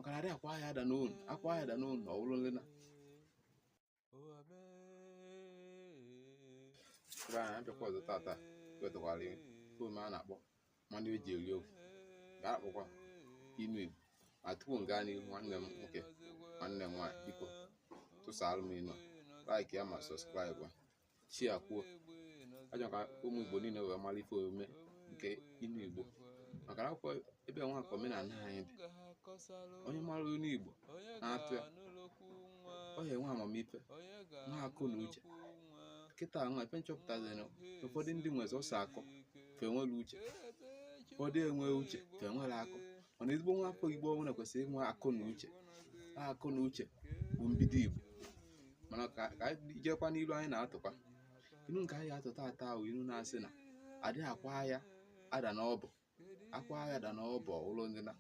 maka na adị akwa ya ada n'onu akwa ya ada n'onu ọ bụrụ nlena ebe a na-abịakwa ọzọ tata wetakwara fom a na-akpọ mmanụ eji eri ofu ga-akpọkwa inu Igbo ma tupu m gaa n'ihu nwanne m nwoke nwanne m nwaanyị biko tụsaalụ m inu like ya ma sọskraịbụ chi ya kwuo ajọ ka ụmụ Igbo niile wee mara ife omume nke inu Igbo maka na akwụkwọ ebe nwa ka omenala anyị dị onye mara inu Igbo na-atụ ya ọ ya enwe amamife nwa akụ na uche kịta nwa ife nchọpụtazina ụfọdụ ndị nwere ọsọ akọ fe nwere uche ụfọdụ enwe uche fe nwere akọ mana ezigbo nwa afọ Igbo ọbụla kwesịrị inwe akụ na uche bụ mbido Igbo mana ka ijekwa n'ilu anyị na-atụkwa inu nke anyị atụta ata ahụ inu na-asị na adị akwa ya ada n'ọbọ akwa ya ada n'ọbọ ụlọ ndị na